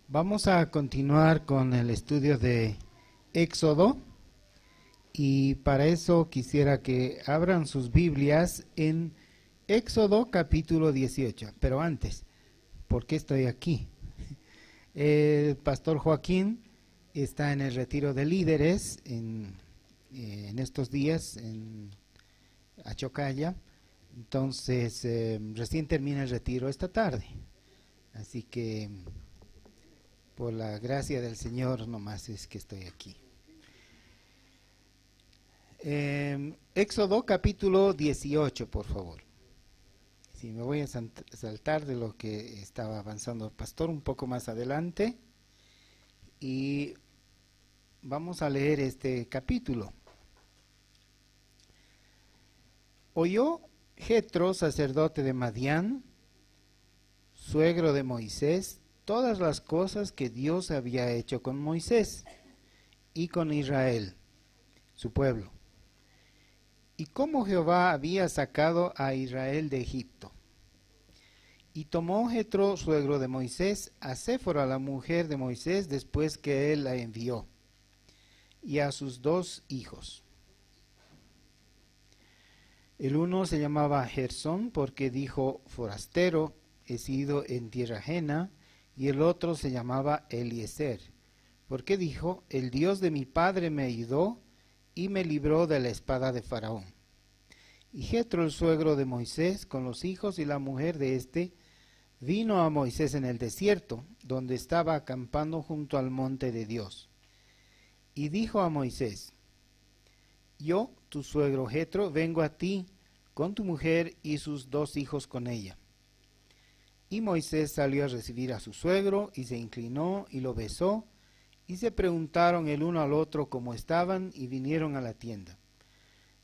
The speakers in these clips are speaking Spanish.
Vamos a continuar con el estudio de Éxodo y para eso quisiera que abran sus Biblias en Éxodo capítulo 18. Pero antes, ¿por qué estoy aquí? El pastor Joaquín está en el retiro de líderes en estos días en Achocalla. Entonces, recién termina el retiro esta tarde. Así que por la gracia del Señor nomás es que estoy aquí. Éxodo capítulo 18, por favor. Si me voy a saltar de lo que estaba avanzando el pastor un poco más adelante. Y vamos a leer este capítulo. Oyó Jetro, sacerdote de Madián, suegro de Moisés, todas las cosas que Dios había hecho con Moisés y con Israel, su pueblo, y cómo Jehová había sacado a Israel de Egipto. Y tomó Jetro, suegro de Moisés, a Séfora, la mujer de Moisés, después que él la envió, y a sus 2 hijos. El uno se llamaba Gersón, porque dijo: forastero he sido en tierra ajena, y el otro se llamaba Eliezer, porque dijo: el Dios de mi padre me ayudó y me libró de la espada de Faraón. Y Jetro, el suegro de Moisés, con los hijos y la mujer de éste, vino a Moisés en el desierto, donde estaba acampando junto al monte de Dios. Y dijo a Moisés: yo, tu suegro Jetro, vengo a ti con tu mujer y sus 2 hijos con ella. Y Moisés salió a recibir a su suegro, y se inclinó y lo besó, y se preguntaron el uno al otro cómo estaban, y vinieron a la tienda.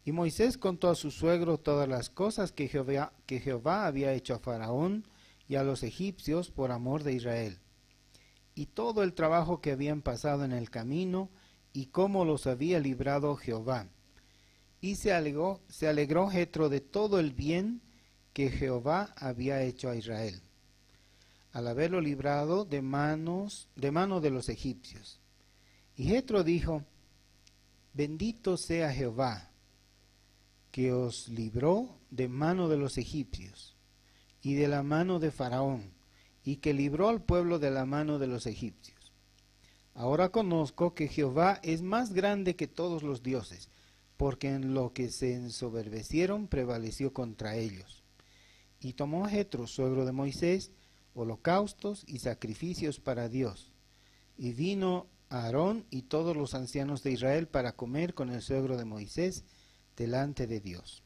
Y Moisés contó a su suegro todas las cosas que Jehová había hecho a Faraón y a los egipcios por amor de Israel, y todo el trabajo que habían pasado en el camino, y cómo los había librado Jehová. Y se alegró Jetro de todo el bien que Jehová había hecho a Israel, al haberlo librado de mano de los egipcios. Y Jetro dijo: bendito sea Jehová, que os libró de mano de los egipcios, y de la mano de Faraón, y que libró al pueblo de la mano de los egipcios. Ahora conozco que Jehová es más grande que todos los dioses, porque en lo que se ensoberbecieron prevaleció contra ellos. Y tomó Jetro, suegro de Moisés, holocaustos y sacrificios para Dios. Y vino Aarón y todos los ancianos de Israel para comer con el suegro de Moisés delante de Dios.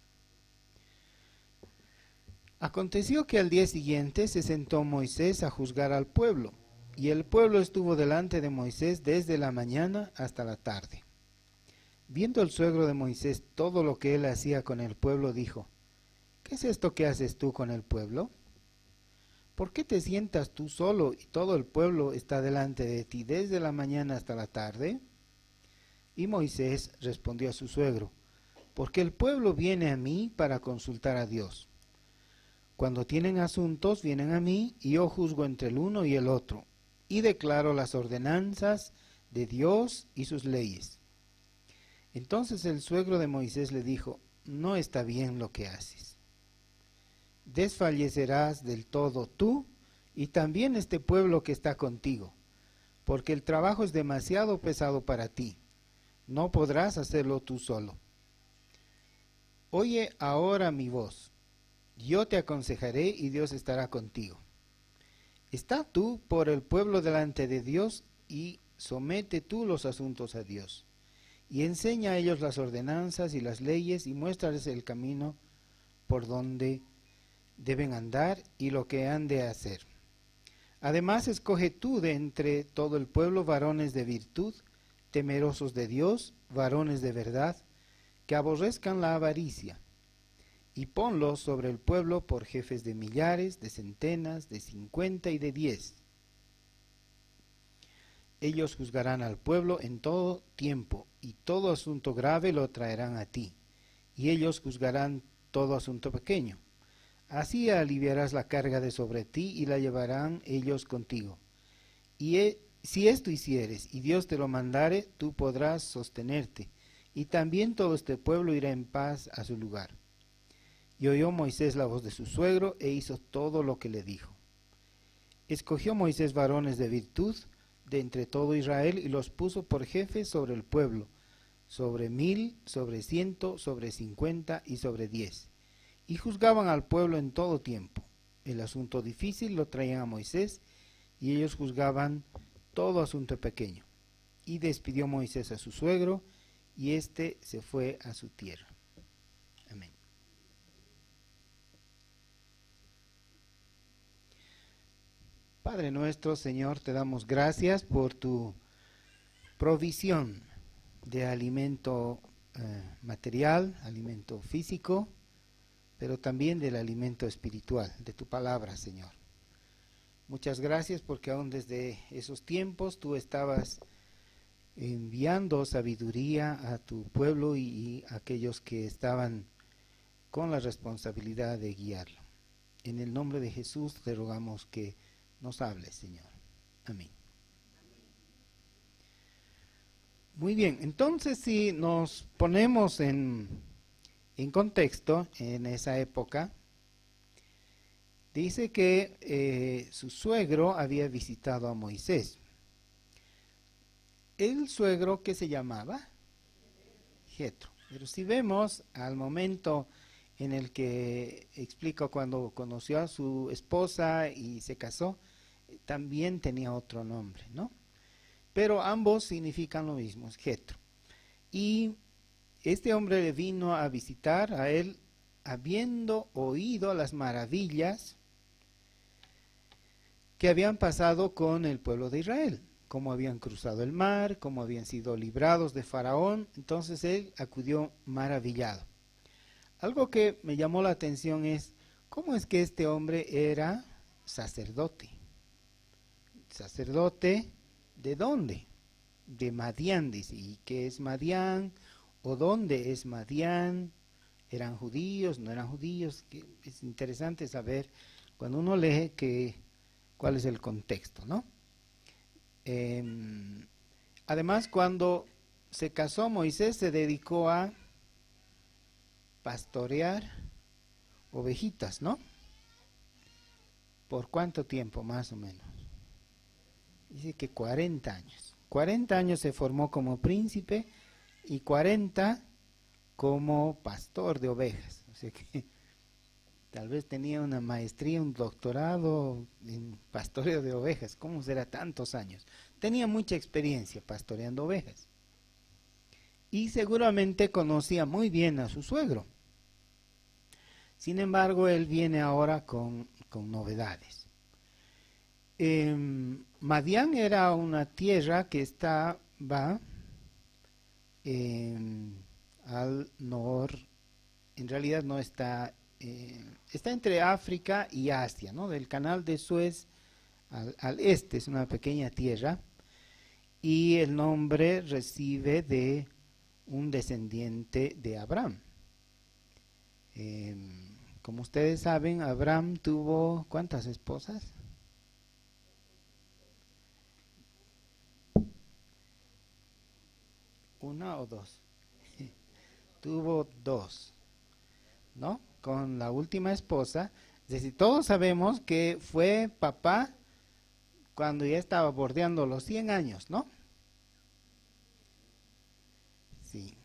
Aconteció que al día siguiente se sentó Moisés a juzgar al pueblo, y el pueblo estuvo delante de Moisés desde la mañana hasta la tarde. Viendo el suegro de Moisés todo lo que él hacía con el pueblo, dijo: ¿qué es esto que haces tú con el pueblo? ¿Por qué te sientas tú solo y todo el pueblo está delante de ti desde la mañana hasta la tarde? Y Moisés respondió a su suegro: porque el pueblo viene a mí para consultar a Dios. Cuando tienen asuntos vienen a mí, y yo juzgo entre el uno y el otro, y declaro las ordenanzas de Dios y sus leyes. Entonces el suegro de Moisés le dijo: no está bien lo que haces. Desfallecerás del todo tú y también este pueblo que está contigo, porque el trabajo es demasiado pesado para ti. No podrás hacerlo tú solo. Oye ahora mi voz. Yo te aconsejaré y Dios estará contigo. Está tú por el pueblo delante de Dios y somete tú los asuntos a Dios. Y enseña a ellos las ordenanzas y las leyes, y muéstrales el camino por donde deben andar y lo que han de hacer. Además, escoge tú de entre todo el pueblo varones de virtud, temerosos de Dios, varones de verdad, que aborrezcan la avaricia, y ponlos sobre el pueblo por jefes de millares, de centenas, de 50 y de 10. Ellos juzgarán al pueblo en todo tiempo, y todo asunto grave lo traerán a ti, y ellos juzgarán todo asunto pequeño. Así aliviarás la carga de sobre ti, y la llevarán ellos contigo. Si esto hicieres y Dios te lo mandare, tú podrás sostenerte, y también todo este pueblo irá en paz a su lugar. Y oyó Moisés la voz de su suegro e hizo todo lo que le dijo. Escogió Moisés varones de virtud de entre todo Israel y los puso por jefes sobre el pueblo, sobre 1000, sobre 100, sobre 50 y sobre 10. Y juzgaban al pueblo en todo tiempo. El asunto difícil lo traían a Moisés, y ellos juzgaban todo asunto pequeño. Y despidió Moisés a su suegro, y éste se fue a su tierra. Amén. Padre nuestro, Señor, te damos gracias por tu provisión de alimento material, alimento físico, pero también del alimento espiritual, de tu palabra, Señor. Muchas gracias porque aún desde esos tiempos tú estabas enviando sabiduría a tu pueblo y a aquellos que estaban con la responsabilidad de guiarlo. En el nombre de Jesús te rogamos que nos hables, Señor. Amén. Muy bien, entonces si nos ponemos en contexto, en esa época, dice que su suegro había visitado a Moisés. El suegro, ¿qué se llamaba? Jetro. Pero si vemos al momento en el que explica cuando conoció a su esposa y se casó, también tenía otro nombre, ¿no? Pero ambos significan lo mismo, es Jetro. Y este hombre le vino a visitar a él habiendo oído las maravillas que habían pasado con el pueblo de Israel, cómo habían cruzado el mar, cómo habían sido librados de Faraón. Entonces él acudió maravillado. Algo que me llamó la atención es cómo es que este hombre era sacerdote. ¿Sacerdote de dónde? De Madián, dice. ¿Y qué es Madián? ¿O dónde es Madián? ¿Eran judíos? ¿No eran judíos? Es interesante saber cuando uno lee cuál es el contexto, ¿no? Además, cuando se casó Moisés, se dedicó a pastorear ovejitas, ¿no? ¿Por cuánto tiempo más o menos? Dice que 40 años. 40 años se formó como príncipe y 40 como pastor de ovejas. O sea que tal vez tenía una maestría, un doctorado en pastoreo de ovejas. ¿Cómo será tantos años? Tenía mucha experiencia pastoreando ovejas. Y seguramente conocía muy bien a su suegro. Sin embargo, él viene ahora con novedades. Madián era una tierra que estaba al norte, en realidad no está, está entre África y Asia, ¿no? Del canal de Suez al este, es una pequeña tierra, y el nombre recibe de un descendiente de Abraham. Como ustedes saben, Abraham tuvo, ¿cuántas esposas? ¿Una o dos? Tuvo dos, ¿no? Con la última esposa. Es decir, todos sabemos que fue papá cuando ya estaba bordeando los 100 años, ¿no? Sí.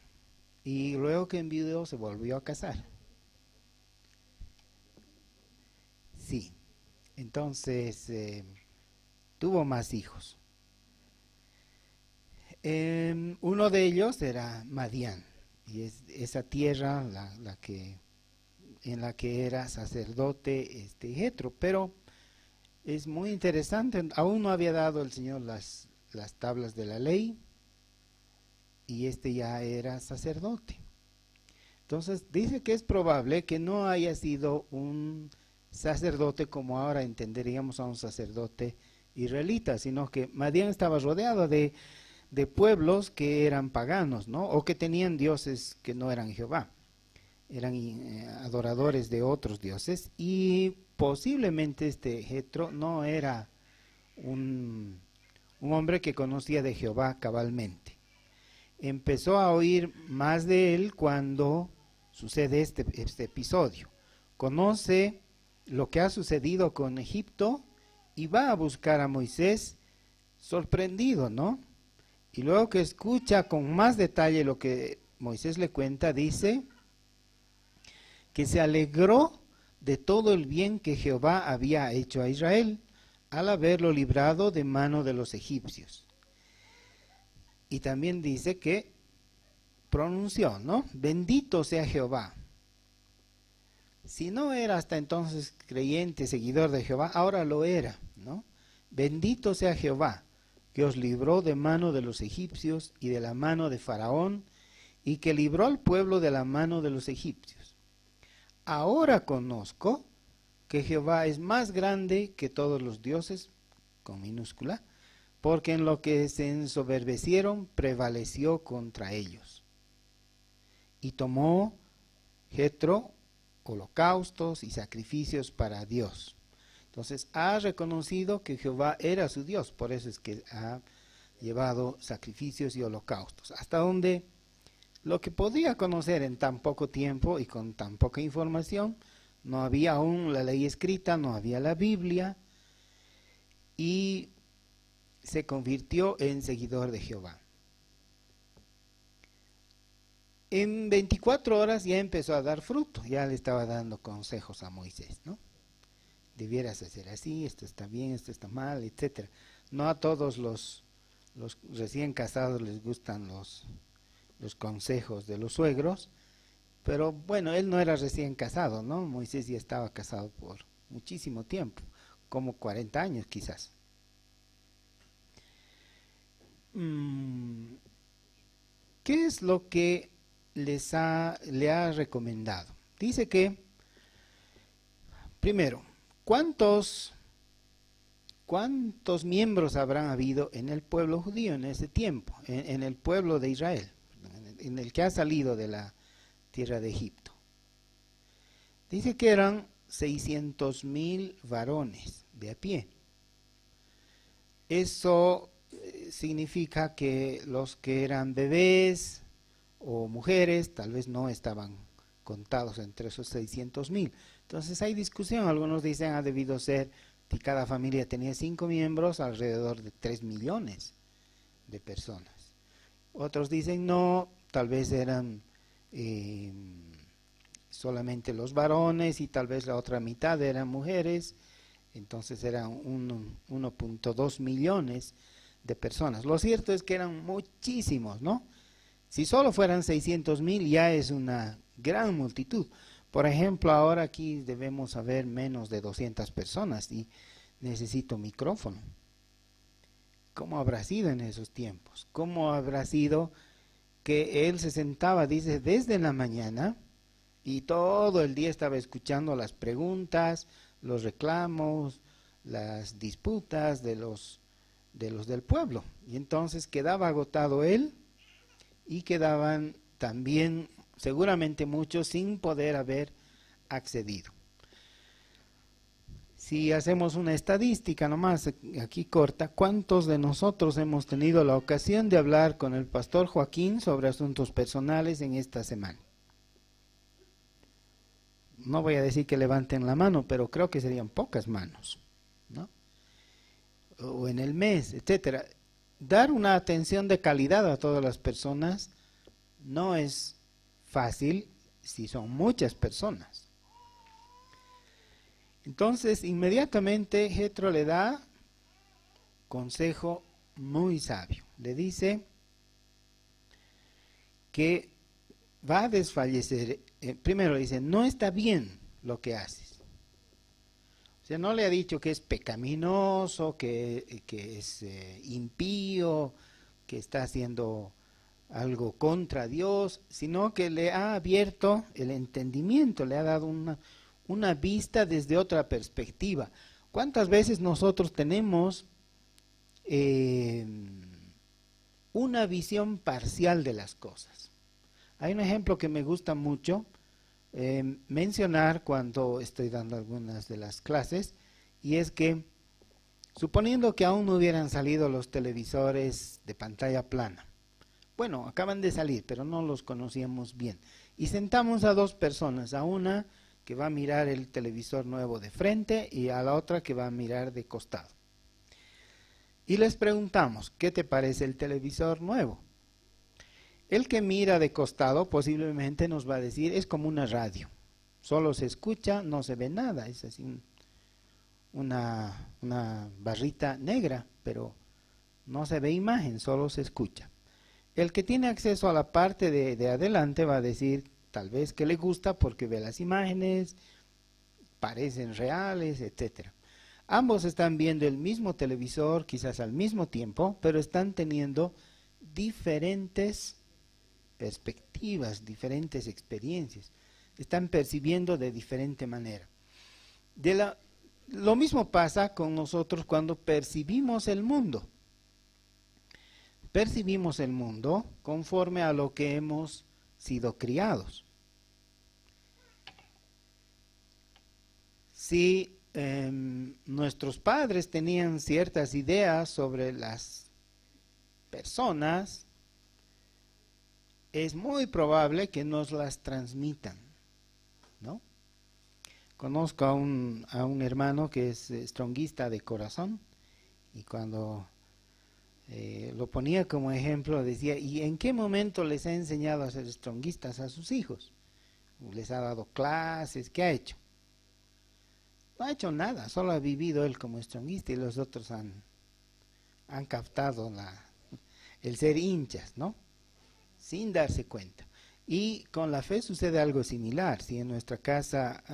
Y luego que enviudó se volvió a casar. Sí. Entonces, tuvo más hijos. Uno de ellos era Madián, y es esa tierra en la que era sacerdote Jetro. Pero es muy interesante, aún no había dado el Señor las tablas de la ley, y ya era sacerdote. Entonces dice que es probable que no haya sido un sacerdote como ahora entenderíamos a un sacerdote israelita, sino que Madián estaba rodeado de pueblos que eran paganos, ¿no? O que tenían dioses que no eran Jehová, eran adoradores de otros dioses, y posiblemente Jetro no era un un hombre que conocía de Jehová cabalmente. Empezó a oír más de él cuando sucede este episodio. Conoce lo que ha sucedido con Egipto y va a buscar a Moisés sorprendido, ¿no? Y luego que escucha con más detalle lo que Moisés le cuenta, dice que se alegró de todo el bien que Jehová había hecho a Israel al haberlo librado de mano de los egipcios. Y también dice que pronunció, ¿no? Bendito sea Jehová. Si no era hasta entonces creyente, seguidor de Jehová, ahora lo era, ¿no? Bendito sea Jehová, que os libró de mano de los egipcios y de la mano de Faraón, y que libró al pueblo de la mano de los egipcios. Ahora conozco que Jehová es más grande que todos los dioses, con minúscula, porque en lo que se ensoberbecieron prevaleció contra ellos. Y tomó Jetro holocaustos y sacrificios para Dios. Entonces ha reconocido que Jehová era su Dios, por eso es que ha llevado sacrificios y holocaustos. Hasta donde lo que podía conocer en tan poco tiempo y con tan poca información, no había aún la ley escrita, no había la Biblia, y se convirtió en seguidor de Jehová. En 24 horas ya empezó a dar fruto, ya le estaba dando consejos a Moisés, ¿no? Debieras hacer así, esto está bien, esto está mal, etc. No a todos los recién casados les gustan los consejos de los suegros, pero bueno, él no era recién casado, ¿no? Moisés ya estaba casado por muchísimo tiempo, como 40 años quizás. ¿Qué es lo que le ha recomendado? Dice que, primero, ¿cuántos miembros habrán habido en el pueblo judío en ese tiempo, en el pueblo de Israel, en el que ha salido de la tierra de Egipto? Dice que eran 600,000 varones de a pie. Eso significa que los que eran bebés o mujeres tal vez no estaban contados entre esos 600,000. Entonces hay discusión, algunos dicen ha debido ser, si cada familia tenía 5 miembros, alrededor de 3 millones de personas. Otros dicen no, tal vez eran solamente los varones y tal vez la otra mitad eran mujeres, entonces eran 1.2 millones de personas. Lo cierto es que eran muchísimos, ¿no? Si solo fueran 600,000 ya es una gran multitud. Por ejemplo, ahora aquí debemos haber menos de 200 personas y necesito micrófono. ¿Cómo habrá sido en esos tiempos? ¿Cómo habrá sido que él se sentaba, dice, desde la mañana y todo el día estaba escuchando las preguntas, los reclamos, las disputas de los del pueblo? Y entonces quedaba agotado él y quedaban también seguramente muchos sin poder haber accedido. Si hacemos una estadística nomás aquí corta, ¿cuántos de nosotros hemos tenido la ocasión de hablar con el pastor Joaquín sobre asuntos personales en esta semana? No voy a decir que levanten la mano, pero creo que serían pocas manos, ¿no? O en el mes, etcétera. Dar una atención de calidad a todas las personas no es fácil si son muchas personas. Entonces, inmediatamente Jetro le da consejo muy sabio. Le dice que va a desfallecer. Primero le dice, no está bien lo que haces. O sea, no le ha dicho que es pecaminoso, que es impío, que está haciendo algo contra Dios, sino que le ha abierto el entendimiento, le ha dado una vista desde otra perspectiva. ¿Cuántas veces nosotros tenemos una visión parcial de las cosas? Hay un ejemplo que me gusta mucho mencionar cuando estoy dando algunas de las clases, y es que Suponiendo que aún no hubieran salido los televisores de pantalla plana. Bueno, acaban de salir, pero no los conocíamos bien. Y sentamos a dos personas, a una que va a mirar el televisor nuevo de frente y a la otra que va a mirar de costado. Y les preguntamos, ¿qué te parece el televisor nuevo? El que mira de costado posiblemente nos va a decir, es como una radio. Solo se escucha, no se ve nada, es así una barrita negra, pero no se ve imagen, solo se escucha. El que tiene acceso a la parte de adelante va a decir tal vez que le gusta porque ve las imágenes, parecen reales, etcétera. Ambos están viendo el mismo televisor, quizás al mismo tiempo, pero están teniendo diferentes perspectivas, diferentes experiencias. Están percibiendo de diferente manera. Lo mismo pasa con nosotros cuando percibimos el mundo. Percibimos el mundo conforme a lo que hemos sido criados. Si nuestros padres tenían ciertas ideas sobre las personas, es muy probable que nos las transmitan, ¿no? Conozco a un hermano que es stronguista de corazón y cuando lo ponía como ejemplo decía, ¿y en qué momento les ha enseñado a ser stronguistas a sus hijos? ¿Les ha dado clases? ¿Qué ha hecho? No ha hecho nada, solo ha vivido él como stronguista y los otros han captado el ser hinchas, ¿no? Sin darse cuenta. Y con la fe sucede algo similar. Si en nuestra casa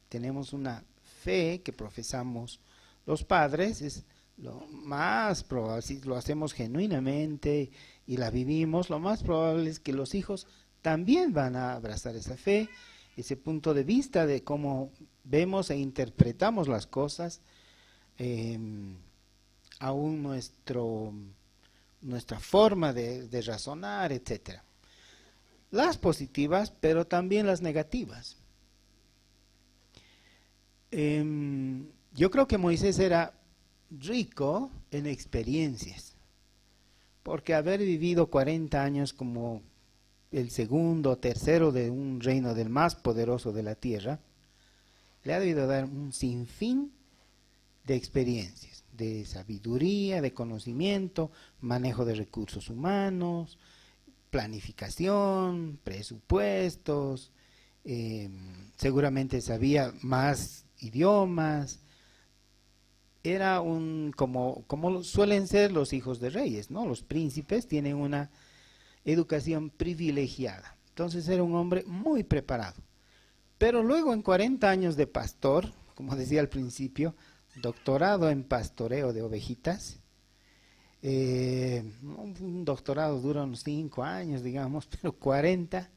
tenemos una fe que profesamos los padres, es lo más probable, si lo hacemos genuinamente y la vivimos, lo más probable es que los hijos también van a abrazar esa fe, ese punto de vista de cómo vemos e interpretamos las cosas, aún nuestra forma de razonar, etcétera. Las positivas, pero también las negativas. Yo creo que Moisés era rico en experiencias, porque haber vivido 40 años como el segundo o tercero de un reino del más poderoso de la tierra, le ha debido dar un sinfín de experiencias, de sabiduría, de conocimiento, manejo de recursos humanos, planificación, presupuestos, seguramente sabía más idiomas. Era como suelen ser los hijos de reyes, ¿no? Los príncipes tienen una educación privilegiada. Entonces era un hombre muy preparado. Pero luego en 40 años de pastor, como decía al principio, doctorado en pastoreo de ovejitas, un doctorado dura unos 5 años, digamos, pero 40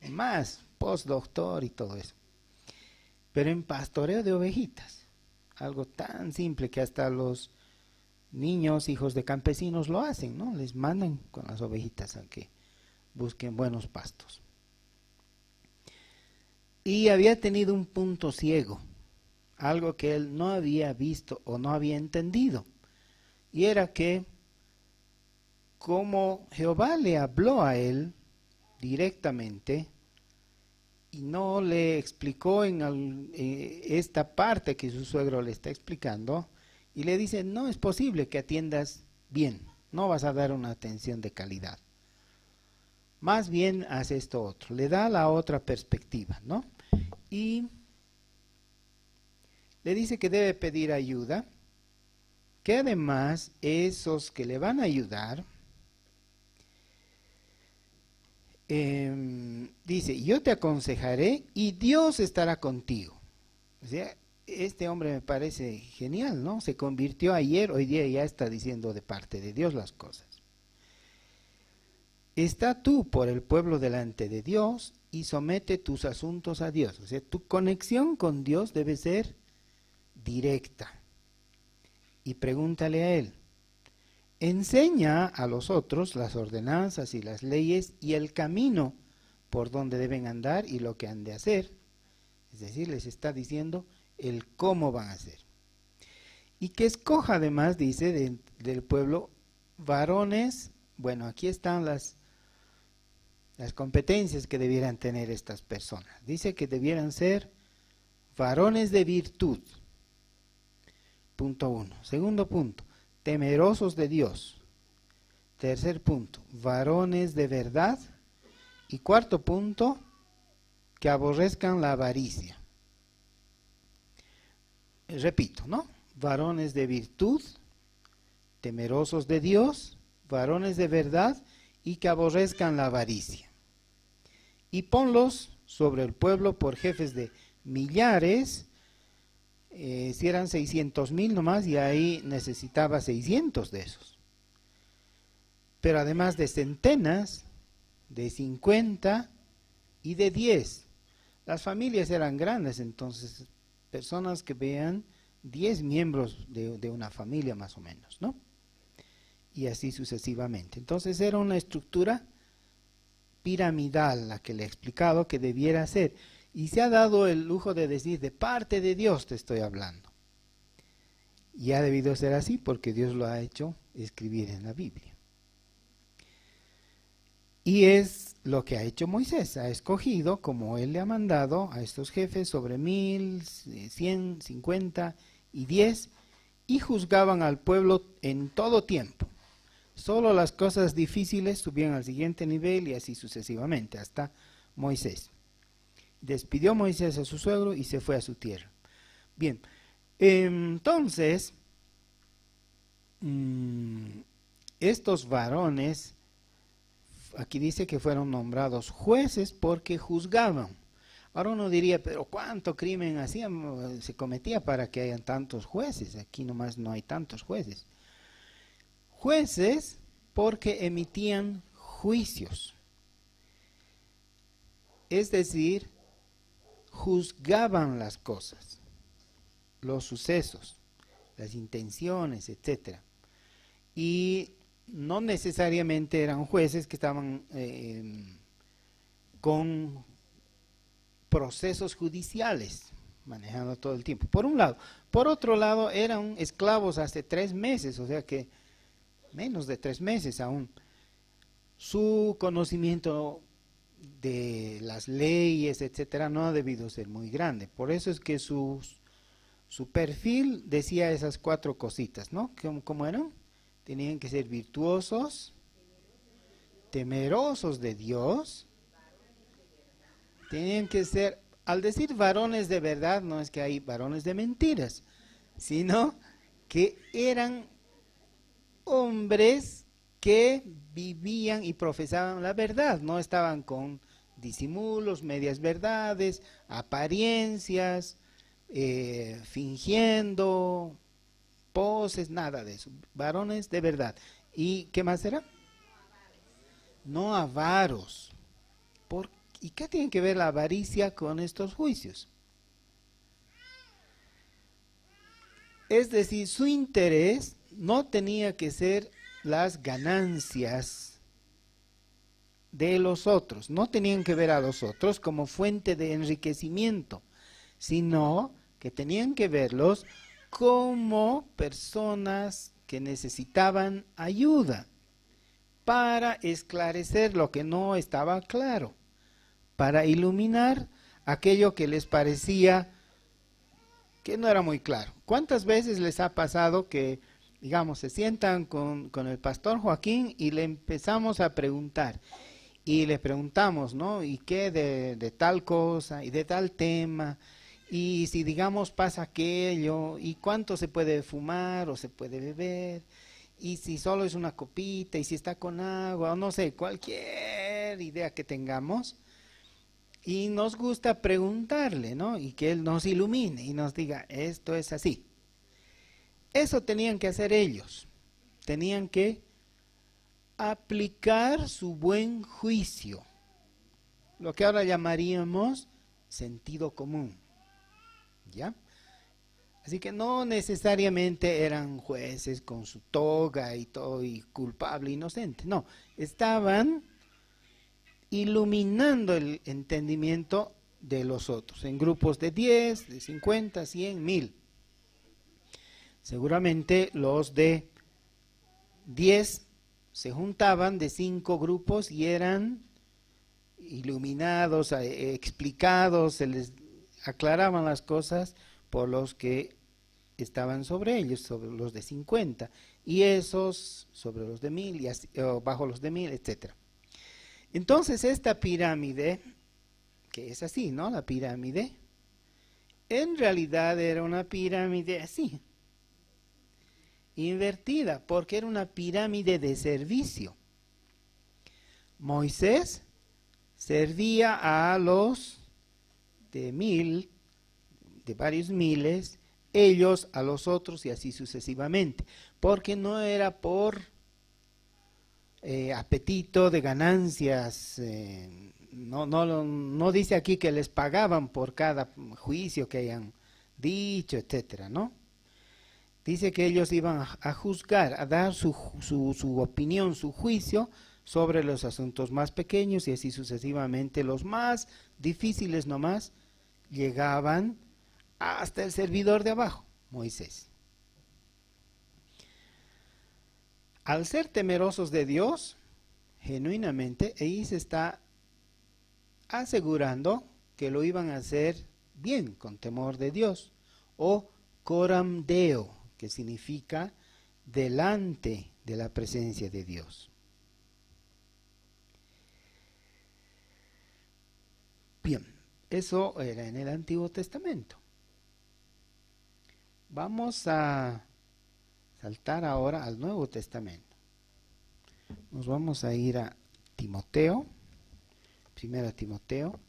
más, postdoctor y todo eso. Pero en pastoreo de ovejitas, algo tan simple que hasta los niños, hijos de campesinos lo hacen, ¿no? Les mandan con las ovejitas a que busquen buenos pastos. Y había tenido un punto ciego, algo que él no había visto o no había entendido. Y era que como Jehová le habló a él directamente y no le explicó en esta parte que su suegro le está explicando, y le dice, no es posible que atiendas bien, no vas a dar una atención de calidad. Más bien haz esto otro, le da la otra perspectiva, ¿no? Y le dice que debe pedir ayuda, que además esos que le van a ayudar, dice, yo te aconsejaré y Dios estará contigo. O sea, este hombre me parece genial, ¿no? Se convirtió ayer, hoy día ya está diciendo de parte de Dios las cosas. Está tú por el pueblo delante de Dios y somete tus asuntos a Dios. O sea, tu conexión con Dios debe ser directa. Y pregúntale a Él. Enseña a los otros las ordenanzas y las leyes y el camino por donde deben andar y lo que han de hacer. Es decir, les está diciendo el cómo van a hacer. y que escoja además, dice, del pueblo varones. Bueno, aquí están las competencias que debieran tener estas personas. Dice que debieran ser varones de virtud. Punto 1. Segundo punto, temerosos de Dios. Tercer punto, varones de verdad. Y cuarto punto, que aborrezcan la avaricia. Repito, ¿no? Varones de virtud, temerosos de Dios, varones de verdad y que aborrezcan la avaricia. Y ponlos sobre el pueblo por jefes de millares, si eran 600,000 nomás, y ahí necesitaba 600 de esos. Pero además de centenas, de 50 y de 10. Las familias eran grandes, entonces personas que vean 10 miembros de una familia más o menos, ¿no? Y así sucesivamente. Entonces era una estructura piramidal la que le he explicado que debiera ser. Y se ha dado el lujo de decir, de parte de Dios te estoy hablando. Y ha debido ser así porque Dios lo ha hecho escribir en la Biblia. Y es lo que ha hecho Moisés, ha escogido, como él le ha mandado, a estos jefes sobre 1000, 100, 50 y 10, y juzgaban al pueblo en todo tiempo. Solo las cosas difíciles subían al siguiente nivel y así sucesivamente, hasta Moisés. Despidió Moisés a su suegro y se fue a su tierra. Bien, entonces, estos varones, aquí dice que fueron nombrados jueces porque juzgaban. Ahora uno diría, pero ¿cuánto crimen se cometía para que hayan tantos jueces? Aquí nomás no hay tantos jueces. Jueces porque emitían juicios. Es decir, juzgaban las cosas, los sucesos, las intenciones, etc. Y no necesariamente eran jueces que estaban con procesos judiciales manejando todo el tiempo, por un lado. Por otro lado, eran esclavos hace 3 meses, o sea que menos de 3 meses aún. Su conocimiento de las leyes, etcétera, no ha debido ser muy grande. Por eso es que su perfil decía esas 4 cositas, ¿no? ¿Cómo eran? Tenían que ser virtuosos, temerosos de Dios, tenían que ser, al decir varones de verdad, no es que hay varones de mentiras, sino que eran hombres que vivían y profesaban la verdad, no estaban con disimulos, medias verdades, apariencias, fingiendo, poses, nada de eso, varones de verdad. ¿Y qué más era? No avaros. ¿Y qué tiene que ver la avaricia con estos juicios? Es decir, su interés no tenía que ser las ganancias de los otros, no tenían que ver a los otros como fuente de enriquecimiento, sino que tenían que verlos como personas que necesitaban ayuda para esclarecer lo que no estaba claro, para iluminar aquello que les parecía que no era muy claro. ¿Cuántas veces les ha pasado que, digamos, se sientan con el pastor Joaquín y le empezamos a preguntar? Y le preguntamos, ¿no? ¿Y qué de tal cosa y de tal tema? Y si, digamos, pasa aquello, ¿y cuánto se puede fumar o se puede beber? Y si solo es una copita, y si está con agua, o no sé, cualquier idea que tengamos. Y nos gusta preguntarle, ¿no? Y que él nos ilumine y nos diga, esto es así. Eso tenían que hacer ellos. Tenían que aplicar su buen juicio. Lo que ahora llamaríamos sentido común. ¿Ya? Así que no necesariamente eran jueces con su toga y todo, y culpable, inocente. No, estaban iluminando el entendimiento de los otros, en grupos de 10, de 50, 100, 1000. Seguramente los de 10 se juntaban de 5 grupos y eran iluminados, explicados, se les aclaraban las cosas por los que estaban sobre ellos, sobre los de 50, y esos sobre los de 1000, y así, o bajo los de 1000, etc. Entonces esta pirámide, que es así, ¿no? La pirámide, en realidad era una pirámide así, invertida, porque era una pirámide de servicio. Moisés servía a los de 1000, de varios miles, ellos a los otros y así sucesivamente, porque no era por apetito de ganancias, no dice aquí que les pagaban por cada juicio que hayan dicho, etcétera, ¿no? Dice que ellos iban a juzgar, a dar su opinión, su juicio sobre los asuntos más pequeños y así sucesivamente. Los más difíciles nomás llegaban hasta el servidor de abajo, Moisés. Al ser temerosos de Dios, genuinamente, ahí se está asegurando que lo iban a hacer bien, con temor de Dios, o coram Deo, que significa delante de la presencia de Dios. Bien, eso era en el Antiguo Testamento. Vamos a saltar ahora al Nuevo Testamento. Nos vamos a ir a Timoteo, 1 Timoteo.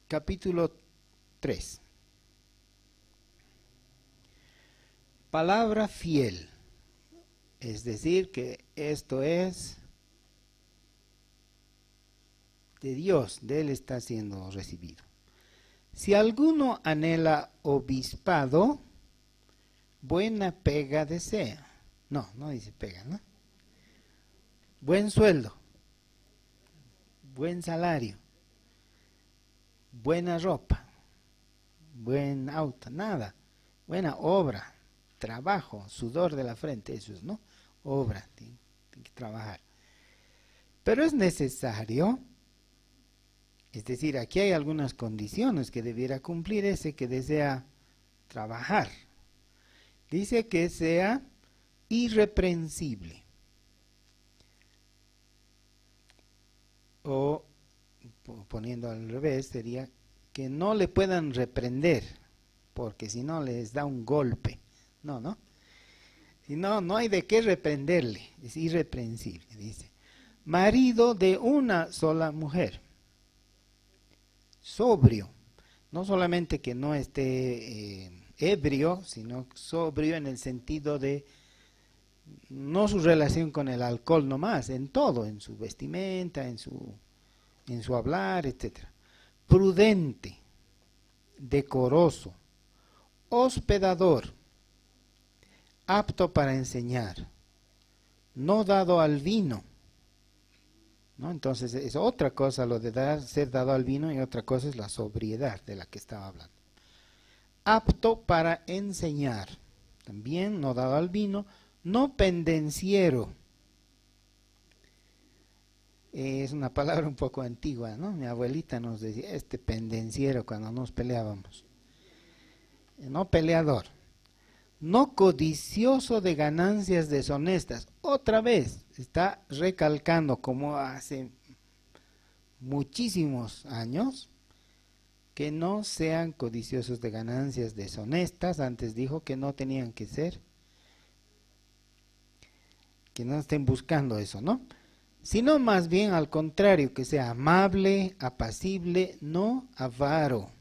Capítulo 3. Palabra fiel, es decir, que esto es de Dios, de Él está siendo recibido. Si alguno anhela obispado, buena pega desea. No dice pega, ¿no? Buen sueldo, buen salario, buena ropa, buen auto, nada, buena obra, trabajo, sudor de la frente, eso es, ¿no? Obra, tiene que trabajar. Pero es necesario, es decir, aquí hay algunas condiciones que debiera cumplir ese que desea trabajar. Dice que sea irreprensible. O, poniendo al revés, sería que no le puedan reprender, porque si no les da un golpe. No. Si no, no hay de qué reprenderle, es irreprensible, dice. Marido de una sola mujer. Sobrio, no solamente que no esté ebrio, sino sobrio en el sentido de no su relación con el alcohol nomás, en todo, en su vestimenta, en su hablar, etc. Prudente, decoroso, hospedador, apto para enseñar, no dado al vino, ¿no? Entonces es otra cosa lo de ser dado al vino y otra cosa es la sobriedad de la que estaba hablando. Apto para enseñar, también no dado al vino, no pendenciero. Es una palabra un poco antigua, ¿no? Mi abuelita nos decía, pendenciero cuando nos peleábamos. No peleador. No codicioso de ganancias deshonestas. Otra vez está recalcando, como hace muchísimos años, que no sean codiciosos de ganancias deshonestas. Antes dijo que no tenían que ser, que no estén buscando eso, ¿no? Sino más bien al contrario, que sea amable, apacible, no avaro,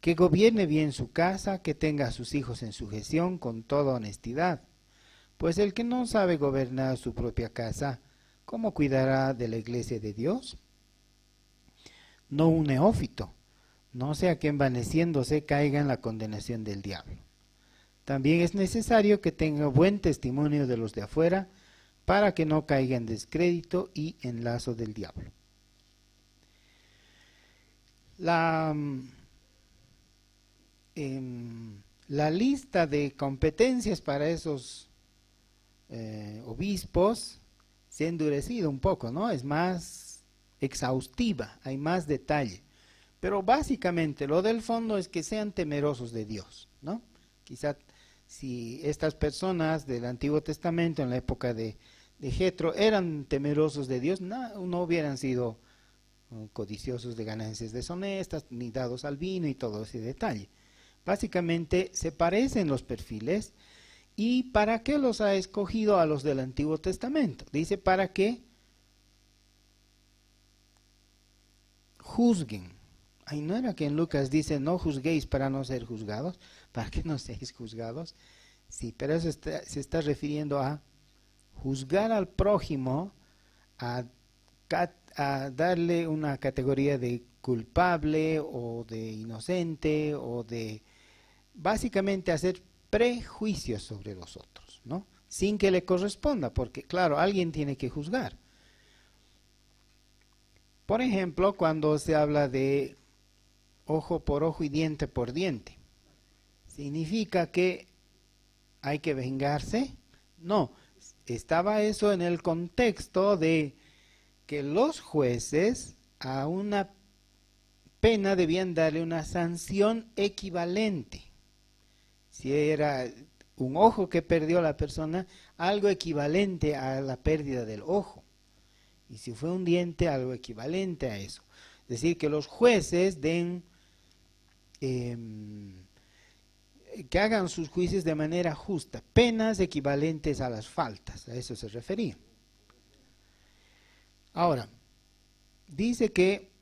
que gobierne bien su casa, que tenga a sus hijos en sujeción con toda honestidad. Pues el que no sabe gobernar su propia casa, ¿cómo cuidará de la iglesia de Dios? No un neófito, no sea que envaneciéndose caiga en la condenación del diablo. También es necesario que tenga buen testimonio de los de afuera, para que no caiga en descrédito y en lazo del diablo. La lista de competencias para esos obispos se ha endurecido un poco, ¿no? Es más exhaustiva, hay más detalle. Pero básicamente lo del fondo es que sean temerosos de Dios, ¿no? Quizá si estas personas del Antiguo Testamento en la época de Jetro eran temerosos de Dios, no hubieran sido codiciosos de ganancias deshonestas, ni dados al vino y todo ese detalle. Básicamente se parecen los perfiles. ¿Y para qué los ha escogido a los del Antiguo Testamento? Dice para que juzguen. Ay, ¿no era que en Lucas dice no juzguéis para no ser juzgados? ¿Para que no seáis juzgados? Sí, pero eso se está refiriendo a juzgar al prójimo, a darle una categoría de culpable o de inocente o de básicamente hacer prejuicios sobre los otros, ¿no? Sin que le corresponda, porque claro, alguien tiene que juzgar. Por ejemplo, cuando se habla de ojo por ojo y diente por diente, ¿significa que hay que vengarse? No, estaba eso en el contexto de que los jueces a una pena debían darle una sanción equivalente. Si era un ojo que perdió la persona, algo equivalente a la pérdida del ojo. Y si fue un diente, algo equivalente a eso. Es decir, que los jueces den, que hagan sus juicios de manera justa, penas equivalentes a las faltas, a eso se refería. Ahora, dice que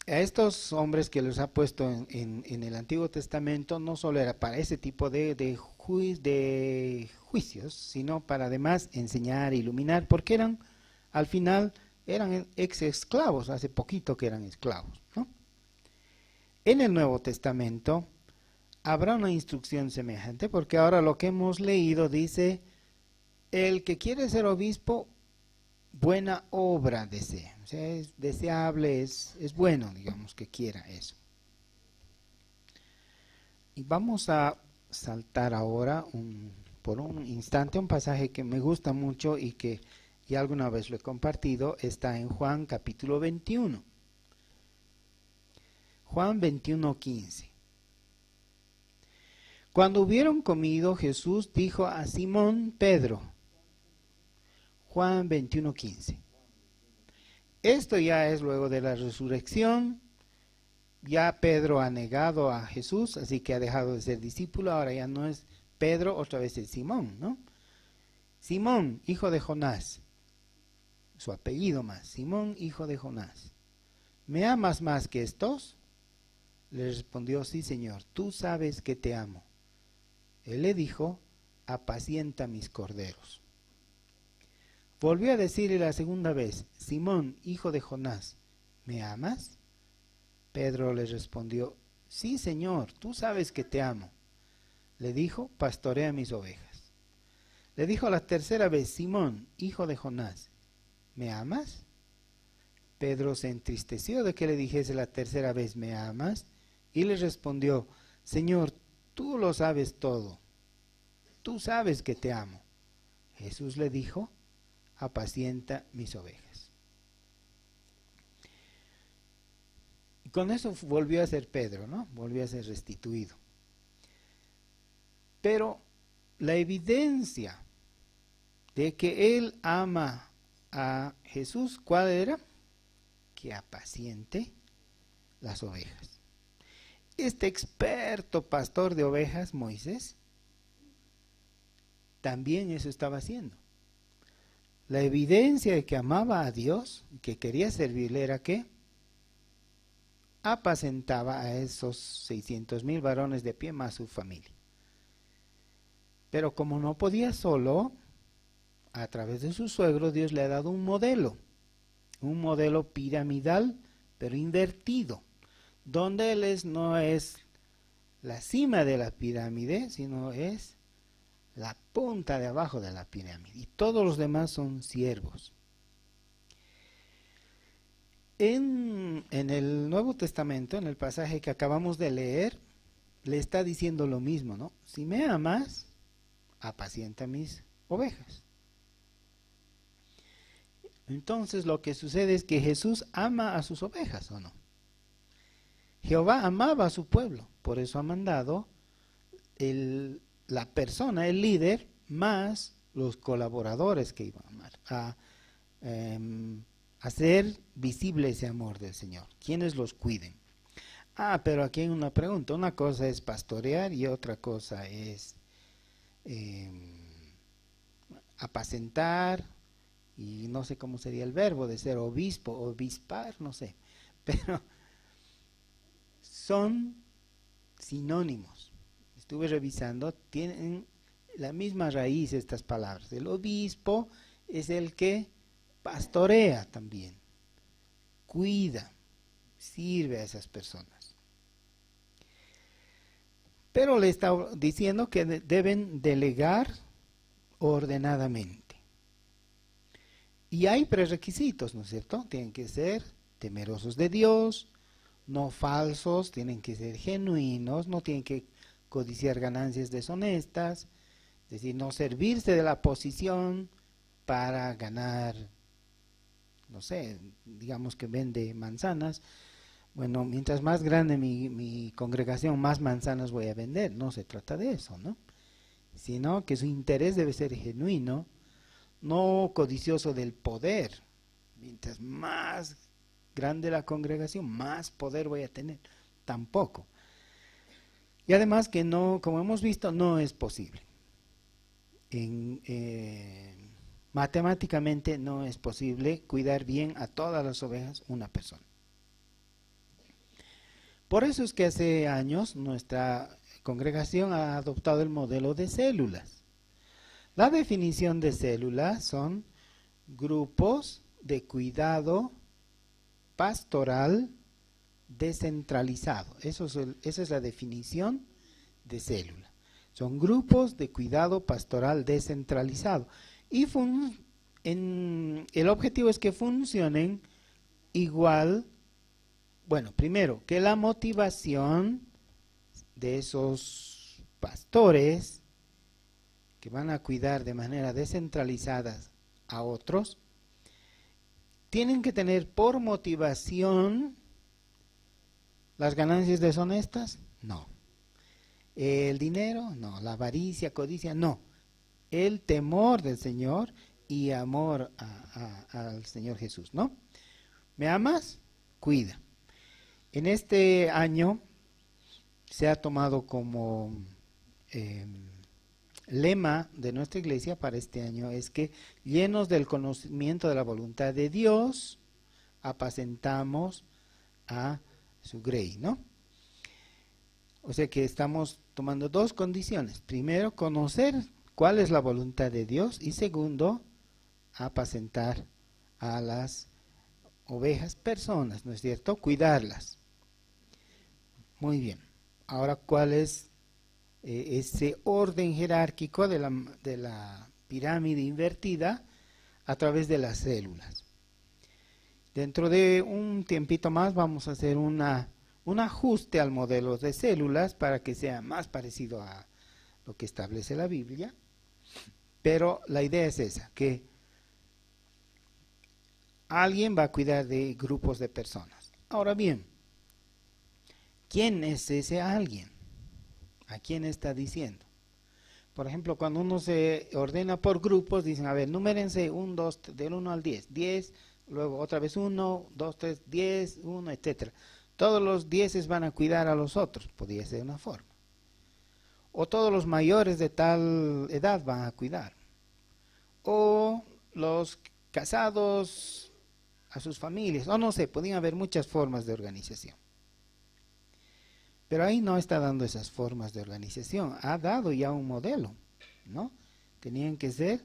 a estos hombres que los ha puesto en el Antiguo Testamento no solo era para ese tipo de juicios, sino para además enseñar e iluminar, porque al final eran ex esclavos, hace poquito que eran esclavos, ¿no? En el Nuevo Testamento habrá una instrucción semejante, porque ahora lo que hemos leído dice, el que quiere ser obispo, buena obra desea. O sea, es deseable, es bueno, digamos, que quiera eso. Y vamos a saltar ahora por un instante un pasaje que me gusta mucho y que ya alguna vez lo he compartido, está en Juan capítulo 21. Juan 21:15. Cuando hubieron comido, Jesús dijo a Simón Pedro, Juan 21:15. Esto ya es luego de la resurrección, ya Pedro ha negado a Jesús, así que ha dejado de ser discípulo, ahora ya no es Pedro, otra vez es Simón, ¿no? Simón, hijo de Jonás, su apellido más, Simón, hijo de Jonás, ¿me amas más que estos? Le respondió, sí, Señor, tú sabes que te amo. Él le dijo, apacienta mis corderos. Volvió a decirle la segunda vez, Simón, hijo de Jonás, ¿me amas? Pedro le respondió, sí, Señor, tú sabes que te amo. Le dijo, pastorea mis ovejas. Le dijo la tercera vez, Simón, hijo de Jonás, ¿me amas? Pedro se entristeció de que le dijese la tercera vez, ¿me amas? Y le respondió, Señor, tú lo sabes todo, tú sabes que te amo. Jesús le dijo, apacienta mis ovejas. Y con eso volvió a ser Pedro, ¿no? Volvió a ser restituido. Pero la evidencia de que él ama a Jesús, ¿cuál era? Que apaciente las ovejas. Este experto pastor de ovejas, Moisés, también eso estaba haciendo. La evidencia de que amaba a Dios, que quería servirle, era que apacentaba a esos 600,000 varones de pie más su familia. Pero como no podía solo, a través de su suegro, Dios le ha dado un modelo piramidal, pero invertido, donde él no es la cima de la pirámide, sino es la punta de abajo de la pirámide, y todos los demás son siervos. En el Nuevo Testamento, en el pasaje que acabamos de leer, le está diciendo lo mismo, ¿no? Si me amas, apacienta mis ovejas. Entonces lo que sucede es que Jesús ama a sus ovejas, ¿o no? Jehová amaba a su pueblo, por eso ha mandado la persona, el líder, más los colaboradores que iban a amar, a hacer visible ese amor del Señor, quienes los cuiden. Pero aquí hay una pregunta, una cosa es pastorear y otra cosa es apacentar, y no sé cómo sería el verbo de ser obispo, obispar, no sé, pero son sinónimos. Estuve revisando, tienen la misma raíz estas palabras. El obispo es el que pastorea también, cuida, sirve a esas personas. Pero le está diciendo que deben delegar ordenadamente. Y hay prerequisitos, ¿no es cierto? Tienen que ser temerosos de Dios, no falsos, tienen que ser genuinos, no tienen que codiciar ganancias deshonestas, es decir, no servirse de la posición para ganar, no sé, digamos que vende manzanas. Bueno, mientras más grande mi congregación, más manzanas voy a vender. No se trata de eso, ¿no? Sino que su interés debe ser genuino, no codicioso del poder. Mientras más grande la congregación, más poder voy a tener. Tampoco. Y además que no, como hemos visto, no es posible. Matemáticamente no es posible cuidar bien a todas las ovejas una persona. Por eso es que hace años nuestra congregación ha adoptado el modelo de células. La definición de células son grupos de cuidado pastoral descentralizado. Esa es la definición de célula. Son grupos de cuidado pastoral descentralizado. Y el objetivo es que funcionen igual. Bueno, primero, que la motivación de esos pastores que van a cuidar de manera descentralizada a otros, tienen que tener por motivación las ganancias deshonestas, no. El dinero, no. La avaricia, codicia, no. El temor del Señor y amor al Señor Jesús, ¿no? ¿Me amas? Cuida. En este año se ha tomado como lema de nuestra iglesia para este año es que llenos del conocimiento de la voluntad de Dios, apacentamos a su grey, ¿no? O sea que estamos tomando dos condiciones. Primero, conocer cuál es la voluntad de Dios y segundo, apacentar a las ovejas, personas, ¿no es cierto? Cuidarlas. Muy bien. Ahora, ¿cuál es ese orden jerárquico de la pirámide invertida a través de las células? Dentro de un tiempito más vamos a hacer un ajuste al modelo de células para que sea más parecido a lo que establece la Biblia. Pero la idea es esa, que alguien va a cuidar de grupos de personas. Ahora bien, ¿quién es ese alguien? ¿A quién está diciendo? Por ejemplo, cuando uno se ordena por grupos, dicen, a ver, numérense 1, 2, del 1 al 10, 10, luego otra vez 1, 2, 3, 10, 1, etc. Todos los 10 van a cuidar a los otros, podría ser una forma. O todos los mayores de tal edad van a cuidar. O los casados a sus familias, o no sé, podrían haber muchas formas de organización. Pero ahí no está dando esas formas de organización, ha dado ya un modelo, ¿no? Tenían que ser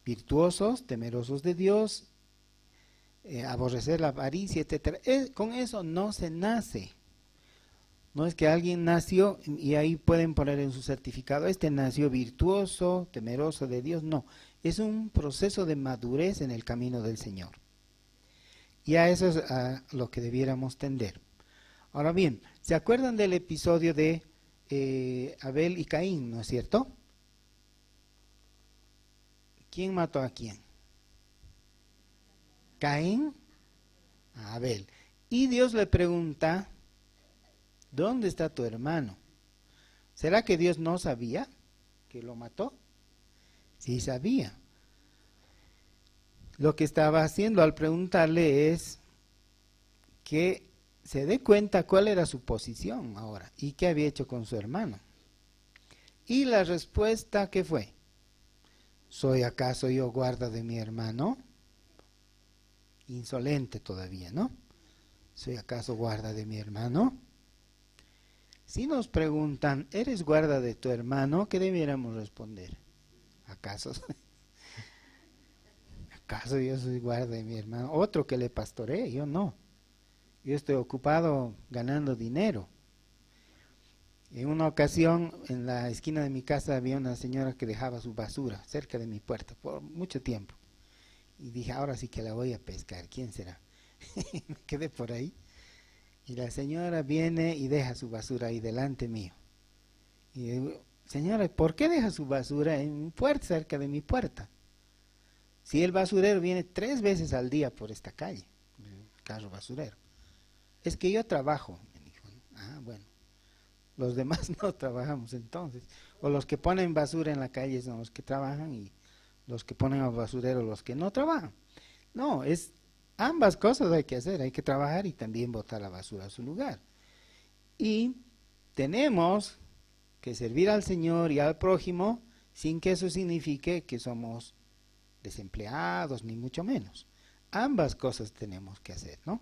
virtuosos, temerosos de Dios, aborrecer la avaricia, etc. Con eso no se nace. No es que alguien nació y ahí pueden poner en su certificado, este nació virtuoso, temeroso de Dios. No, es un proceso de madurez en el camino del Señor. Y a eso es a lo que debiéramos tender. Ahora bien, ¿se acuerdan del episodio de Abel y Caín, no es cierto? ¿Quién mató a quién? Caín a Abel. Y Dios le pregunta, ¿dónde está tu hermano? ¿Será que Dios no sabía que lo mató? Sí sabía. Lo que estaba haciendo al preguntarle es que se dé cuenta cuál era su posición ahora y qué había hecho con su hermano. Y la respuesta, ¿qué fue? ¿Soy acaso yo guarda de mi hermano? Insolente todavía, ¿no? ¿Soy acaso guarda de mi hermano? Si nos preguntan, ¿eres guarda de tu hermano? ¿Qué debiéramos responder? ¿Acaso yo soy guarda de mi hermano? Otro que le pastoree, yo no. Yo estoy ocupado ganando dinero. En una ocasión, en la esquina de mi casa había una señora que dejaba su basura cerca de mi puerta por mucho tiempo. Y dije, ahora sí que la voy a pescar. ¿Quién será? Me quedé por ahí. Y la señora viene y deja su basura ahí delante mío. Y digo, señora, ¿por qué deja su basura en mi puerta, cerca de mi puerta? Si el basurero viene 3 veces al día por esta calle, el carro basurero. Es que yo trabajo, me dijo. Ah, bueno. Los demás no trabajamos entonces. O los que ponen basura en la calle son los que trabajan y los que ponen al basurero los que no trabajan. No, es ambas cosas hay que hacer, hay que trabajar y también botar la basura a su lugar. Y tenemos que servir al Señor y al prójimo sin que eso signifique que somos desempleados, ni mucho menos. Ambas cosas tenemos que hacer, ¿no?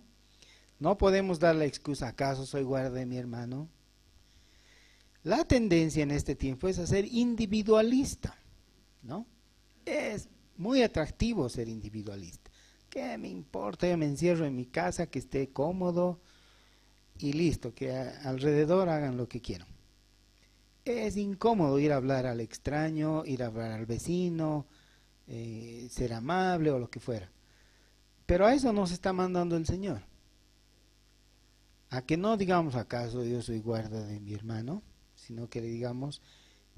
No podemos dar la excusa, ¿acaso soy guarda de mi hermano? La tendencia en este tiempo es a ser individualista, ¿no? Es muy atractivo ser individualista. ¿Qué me importa? Yo me encierro en mi casa, que esté cómodo y listo, que alrededor hagan lo que quieran. Es incómodo ir a hablar al extraño, ir a hablar al vecino, ser amable o lo que fuera. Pero a eso nos está mandando el Señor. A que no digamos, ¿acaso yo soy guarda de mi hermano? Sino que le digamos,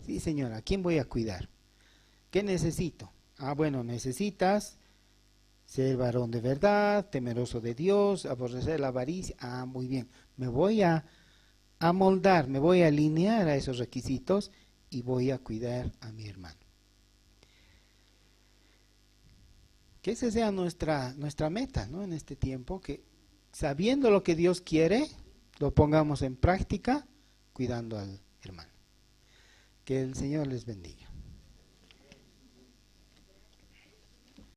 sí, Señor, ¿a quién voy a cuidar? ¿Qué necesito? Ah, bueno, necesitas ser varón de verdad, temeroso de Dios, aborrecer la avaricia. Ah, muy bien, me voy a amoldar, me voy a alinear a esos requisitos y voy a cuidar a mi hermano. Que esa sea nuestra meta, ¿no? En este tiempo, que sabiendo lo que Dios quiere, lo pongamos en práctica, cuidando al hermano. Que el Señor les bendiga.